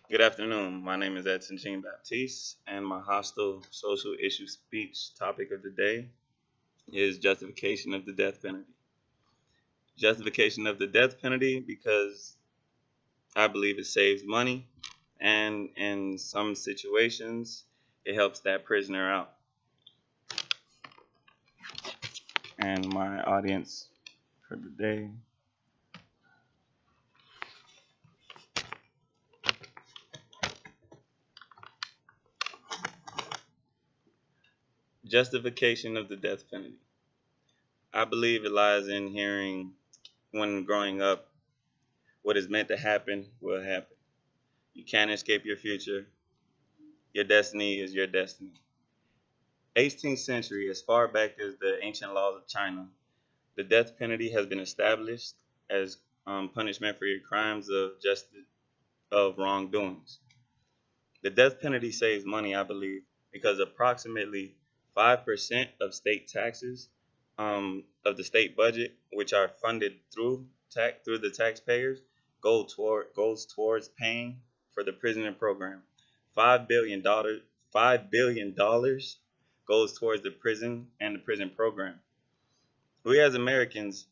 Good afternoon. My name is Edson Jean Baptiste, and my hostile social issue speech topic of the day is justification of the death penalty. Justification of the death penalty because I believe it saves money, and in some situations, it helps that prisoner out. And my audience for the day. Justification of the death penalty. I believe it lies in hearing when growing up what is meant to happen will happen. You can't escape your future. Your destiny is your destiny. 18th century, as far back as the ancient laws of China, the death penalty has been established as punishment for your crimes of wrongdoings. The death penalty saves money, I believe, because approximately 5% of state taxes of the state budget, which are funded through the taxpayers, goes towards paying for the prisoner program. $5 billion, $5 billion goes towards the prison and the prison program. We as Americans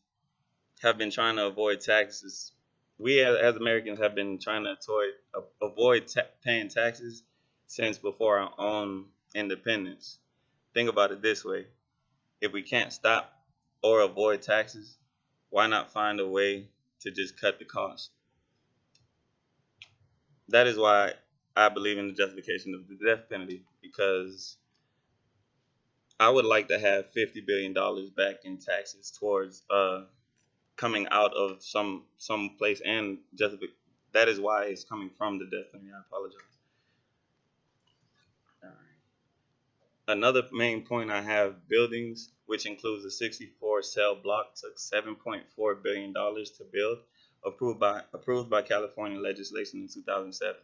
have been trying to avoid taxes. We as Americans have been trying to avoid paying taxes since before our own independence. Think about it this way: if we can't stop or avoid taxes, why not find a way to just cut the cost? That is why I believe in the justification of the death penalty, because I would like to have $50 billion back in taxes towards coming out of some place, and that is why it's coming from the death penalty. I apologize. All right. Another main point I have: buildings, which includes a 64 cell block, took $7.4 billion to build, approved by California legislation in 2007.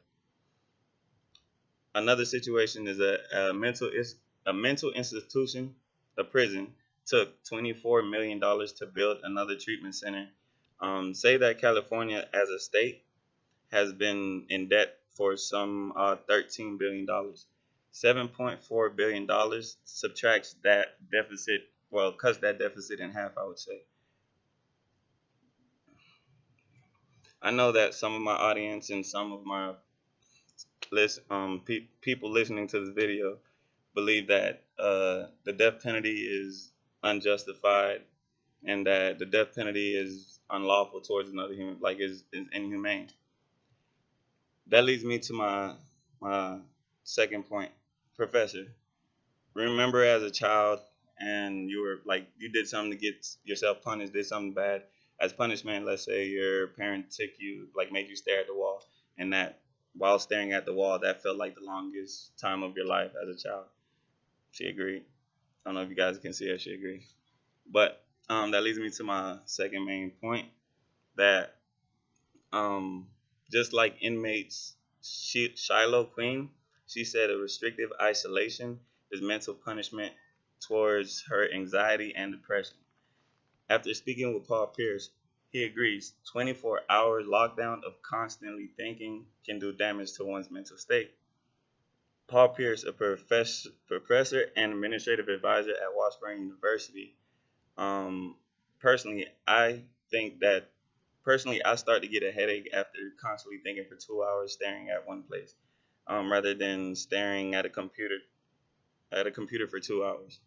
Another situation is a mental institution, a prison, took $24 million to build another treatment center. Say that California as a state has been in debt for some $13 billion. $7.4 billion subtracts that deficit, well, cuts that deficit in half, I would say. I know that some of my audience and some of my people listening to this video believe that the death penalty is unjustified, and that the death penalty is unlawful towards another human, like is inhumane. That leads me to my second point. Professor, remember as a child and you were like you did something to get yourself punished, did something bad. As punishment, let's say your parent took you, like made you stare at the wall, and that while staring at the wall, that felt like the longest time of your life as a child. She agreed. I don't know if you guys can see her. She agreed. But that leads me to my second main point, that um, just like inmates Shiloh Queen, she said a restrictive isolation is mental punishment towards her anxiety and depression. After speaking with Paul Pierce, he agrees 24-hour lockdown of constantly thinking can do damage to one's mental state. Paul Pierce, a professor and administrative advisor at Washburn University, um, personally, I think that I start to get a headache after constantly thinking for 2 hours staring at one place, rather than staring at a computer for 2 hours.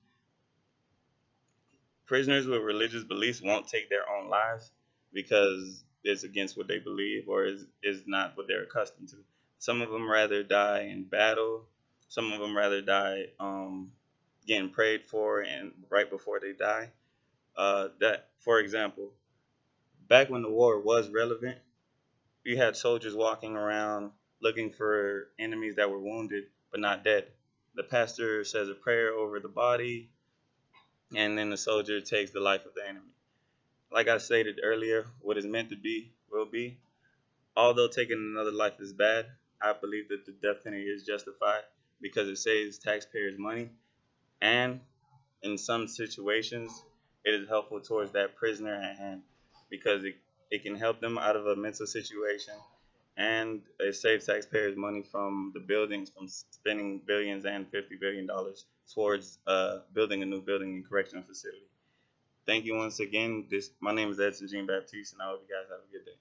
Prisoners with religious beliefs won't take their own lives because it's against what they believe, or is not what they're accustomed to. Some of them rather die in battle. Some of them rather die getting prayed for and right before they die. That, for example, back when the war was relevant, you had soldiers walking around looking for enemies that were wounded but not dead. The pastor says a prayer over the body, and then the soldier takes the life of the enemy. Like I stated earlier, what is meant to be will be. Although taking another life is bad, I believe that the death penalty is justified because it saves taxpayers money, and in some situations, it is helpful towards that prisoner at hand because it can help them out of a mental situation, and it saves taxpayers money from the buildings from spending billions and $50 billion towards building a new building and correctional facility. Thank you once again. My name is Edson Jean Baptiste, and I hope you guys have a good day.